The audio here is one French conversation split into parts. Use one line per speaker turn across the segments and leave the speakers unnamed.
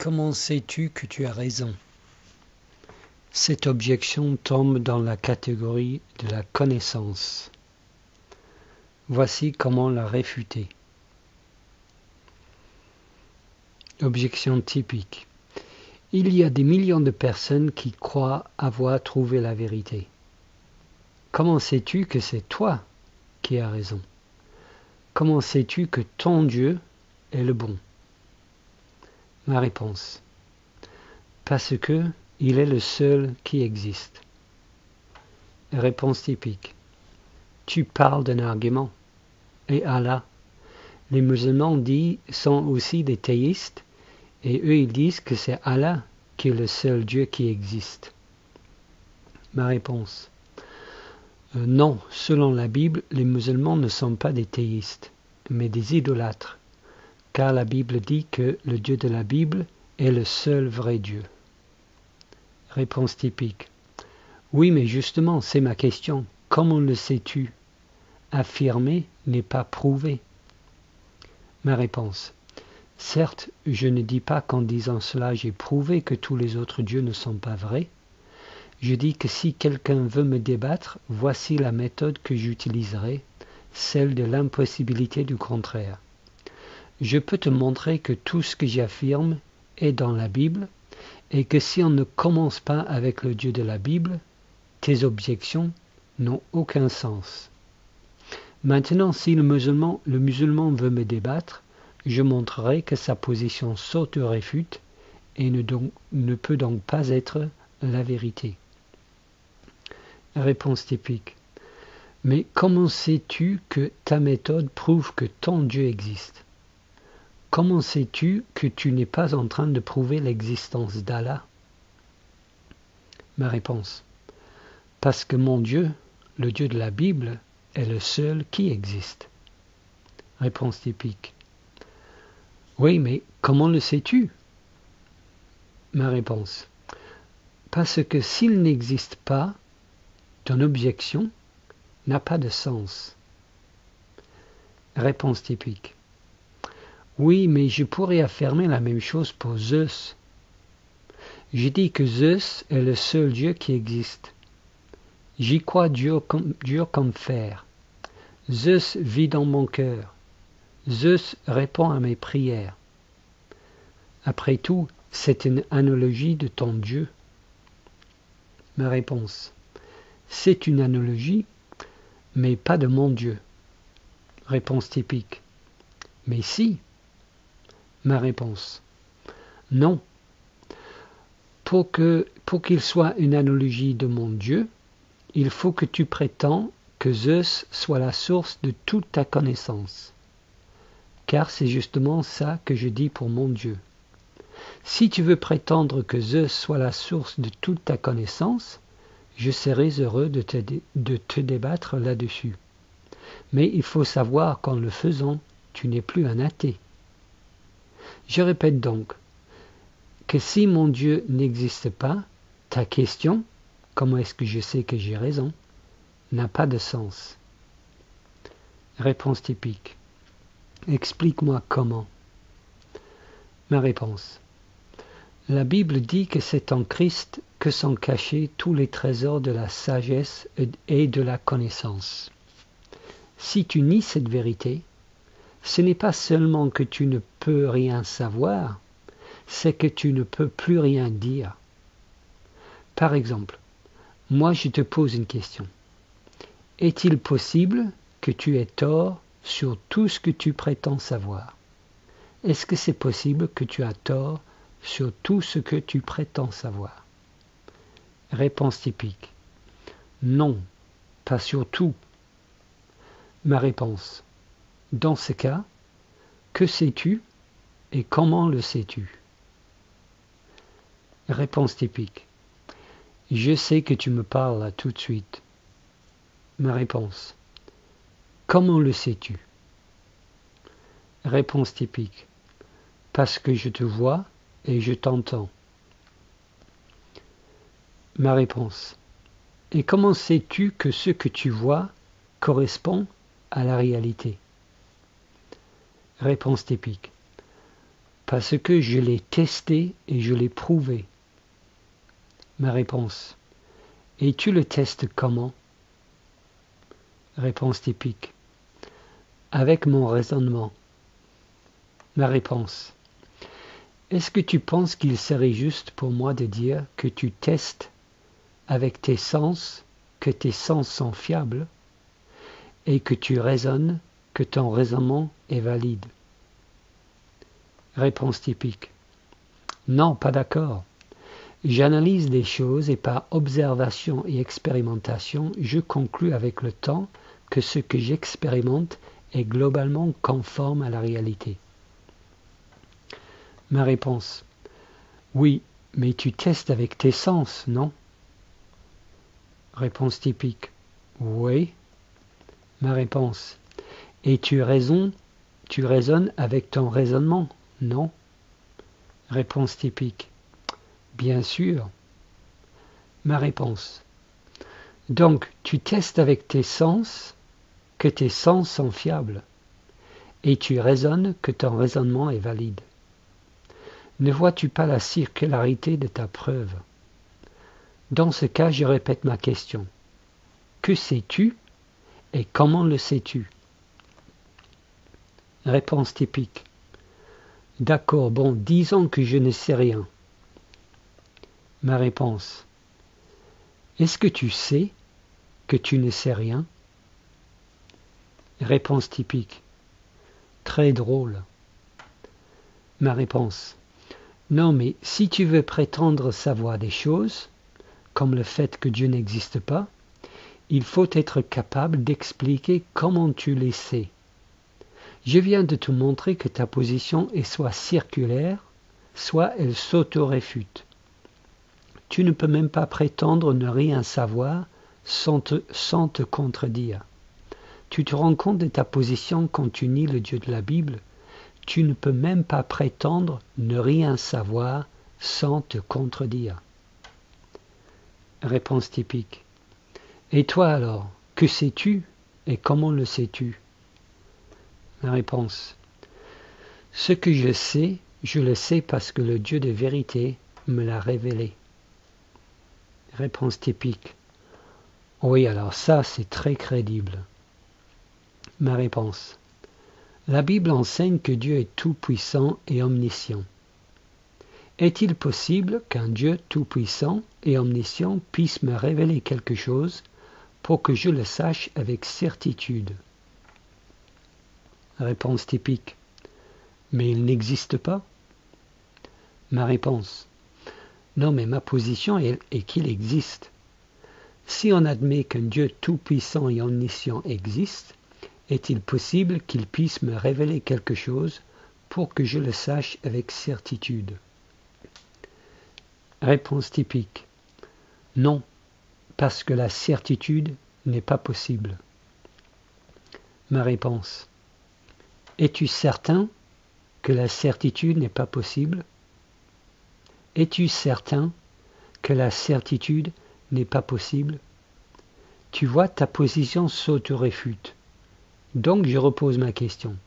Comment sais-tu que tu as raison? Cette objection tombe dans la catégorie de la connaissance. Voici comment la réfuter. Objection typique. Il y a des millions de personnes qui croient avoir trouvé la vérité. Comment sais-tu que c'est toi qui as raison? Comment sais-tu que ton Dieu est le bon? Ma réponse. Parce que il est le seul qui existe. Réponse typique. Tu parles d'un argument. Et Allah. Les musulmans sont aussi des théistes et eux ils disent que c'est Allah qui est le seul Dieu qui existe. Ma réponse. Non, selon la Bible, les musulmans ne sont pas des théistes, mais des idolâtres, car la Bible dit que le Dieu de la Bible est le seul vrai Dieu. Réponse typique. Oui, mais justement, c'est ma question. Comment le sais-tu? Affirmer n'est pas prouver. Ma réponse. Certes, je ne dis pas qu'en disant cela, j'ai prouvé que tous les autres dieux ne sont pas vrais. Je dis que si quelqu'un veut me débattre, voici la méthode que j'utiliserai, celle de l'impossibilité du contraire. Je peux te montrer que tout ce que j'affirme est dans la Bible, et que si on ne commence pas avec le Dieu de la Bible, tes objections n'ont aucun sens. Maintenant, si le musulman veut me débattre, je montrerai que sa position s'auto-réfute et ne peut donc pas être la vérité. Réponse typique. Mais comment sais-tu que ta méthode prouve que ton Dieu existe? Comment sais-tu que tu n'es pas en train de prouver l'existence d'Allah? Ma réponse. Parce que mon Dieu, le Dieu de la Bible, est le seul qui existe. Réponse typique. Oui, mais comment le sais-tu? Ma réponse. Parce que s'il n'existe pas, ton objection n'a pas de sens. Réponse typique. Oui, mais je pourrais affirmer la même chose pour Zeus. Je dis que Zeus est le seul Dieu qui existe. J'y crois dur comme fer. Zeus vit dans mon cœur. Zeus répond à mes prières. Après tout, c'est une analogie de ton Dieu. Ma réponse. C'est une analogie, mais pas de mon Dieu. Réponse typique. Mais si. Ma réponse. Non. Pour qu'il soit une analogie de mon Dieu, il faut que tu prétends que Zeus soit la source de toute ta connaissance. Car c'est justement ça que je dis pour mon Dieu. Si tu veux prétendre que Zeus soit la source de toute ta connaissance, je serai heureux de te débattre là-dessus. Mais il faut savoir qu'en le faisant, tu n'es plus un athée. Je répète donc que si mon Dieu n'existe pas, ta question, comment est-ce que je sais que j'ai raison, n'a pas de sens. Réponse typique. Explique-moi comment. Ma réponse. La Bible dit que c'est en Christ que sont cachés tous les trésors de la sagesse et de la connaissance. Si tu nies cette vérité, ce n'est pas seulement que tu ne peux rien savoir, c'est que tu ne peux plus rien dire. Par exemple, moi je te pose une question. Est-il possible que tu aies tort sur tout ce que tu prétends savoir? Est-ce que c'est possible que tu as tort sur tout ce que tu prétends savoir? Réponse typique. Non, pas sur tout. Ma réponse. Dans ce cas, que sais-tu et comment le sais-tu? Réponse typique. Je sais que tu me parles là tout de suite. Ma réponse. Comment le sais-tu? Réponse typique. Parce que je te vois et je t'entends. Ma réponse. Et comment sais-tu que ce que tu vois correspond à la réalité? Réponse typique. Parce que je l'ai testé et je l'ai prouvé. Ma réponse. Et tu le testes comment? Réponse typique. Avec mon raisonnement. Ma réponse. Est-ce que tu penses qu'il serait juste pour moi de dire que tu testes avec tes sens, que tes sens sont fiables, et que tu raisonnes, que ton raisonnement est valide? Réponse typique. Non, pas d'accord. J'analyse les choses et par observation et expérimentation, je conclus avec le temps que ce que j'expérimente est globalement conforme à la réalité. Ma réponse. Oui, mais tu testes avec tes sens, non? Réponse typique. Oui. Ma réponse. Et tu raisonnes avec ton raisonnement, non? Réponse typique. Bien sûr. Ma réponse. Donc, tu testes avec tes sens que tes sens sont fiables, et tu raisonnes que ton raisonnement est valide. Ne vois-tu pas la circularité de ta preuve? Dans ce cas, je répète ma question. Que sais-tu et comment le sais-tu? Réponse typique. D'accord, bon, disons que je ne sais rien. Ma réponse. Est-ce que tu sais que tu ne sais rien? Réponse typique. Très drôle. Ma réponse. Non, mais si tu veux prétendre savoir des choses, comme le fait que Dieu n'existe pas, il faut être capable d'expliquer comment tu les sais. Je viens de te montrer que ta position est soit circulaire, soit elle s'auto-réfute. Tu ne peux même pas prétendre ne rien savoir sans te contredire. Tu te rends compte de ta position quand tu nies le Dieu de la Bible? Tu ne peux même pas prétendre ne rien savoir sans te contredire. Réponse typique. Et toi alors, que sais-tu et comment le sais-tu? La réponse. Ce que je le sais parce que le Dieu de vérité me l'a révélé. Réponse typique. Oui, alors ça, c'est très crédible. Ma réponse. La Bible enseigne que Dieu est tout-puissant et omniscient. Est-il possible qu'un Dieu tout-puissant et omniscient puisse me révéler quelque chose pour que je le sache avec certitude? Réponse typique. Mais il n'existe pas? Ma réponse. Non, mais ma position est qu'il existe. Si on admet qu'un Dieu tout-puissant et omniscient existe, est-il possible qu'il puisse me révéler quelque chose pour que je le sache avec certitude? Réponse typique. Non, parce que la certitude n'est pas possible. Ma réponse. Es-tu certain que la certitude n'est pas possible? Es-tu certain que la certitude n'est pas possible? Tu vois, ta position s'auto-réfute. Donc je repose ma question.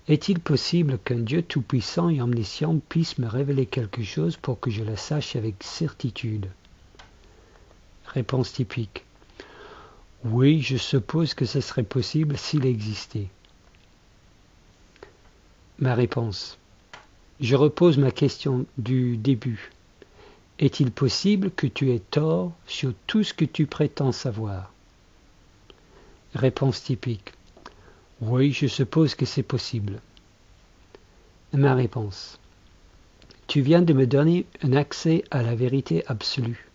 Est-il possible qu'un Dieu tout-puissant et omniscient puisse me révéler quelque chose pour que je le sache avec certitude? Réponse typique. Oui, je suppose que ce serait possible s'il existait. Ma réponse. Je repose ma question du début. Est-il possible que tu aies tort sur tout ce que tu prétends savoir? Réponse typique. Oui, je suppose que c'est possible. Ma réponse. Tu viens de me donner un accès à la vérité absolue.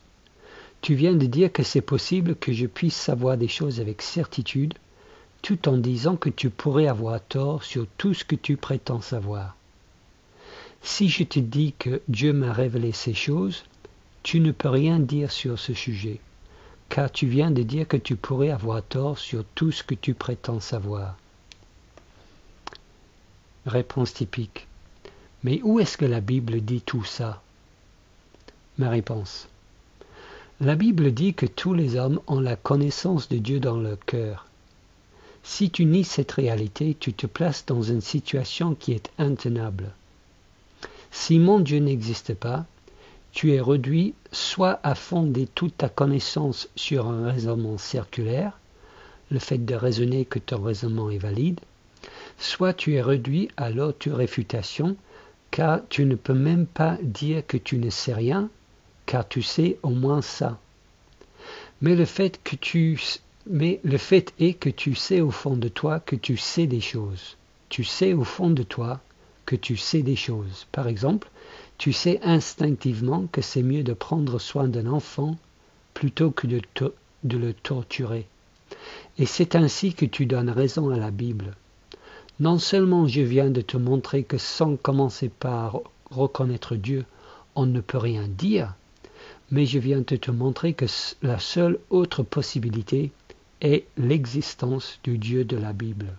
Tu viens de dire que c'est possible que je puisse savoir des choses avec certitude, tout en disant que tu pourrais avoir tort sur tout ce que tu prétends savoir. Si je te dis que Dieu m'a révélé ces choses, tu ne peux rien dire sur ce sujet, car tu viens de dire que tu pourrais avoir tort sur tout ce que tu prétends savoir. Réponse typique. Mais où est-ce que la Bible dit tout ça? Ma réponse. La Bible dit que tous les hommes ont la connaissance de Dieu dans leur cœur. Si tu nies cette réalité, tu te places dans une situation qui est intenable. Si mon Dieu n'existe pas, tu es réduit soit à fonder toute ta connaissance sur un raisonnement circulaire, le fait de raisonner que ton raisonnement est valide, soit tu es réduit à l'auto-réfutation, car tu ne peux même pas dire que tu ne sais rien, car tu sais au moins ça. Mais le fait est que tu sais au fond de toi que tu sais des choses. Tu sais au fond de toi que tu sais des choses. Par exemple, tu sais instinctivement que c'est mieux de prendre soin d'un enfant plutôt que de le torturer. Et c'est ainsi que tu donnes raison à la Bible. Non seulement je viens de te montrer que sans commencer par reconnaître Dieu, on ne peut rien dire, mais je viens de te montrer que la seule autre possibilité est l'existence du Dieu de la Bible.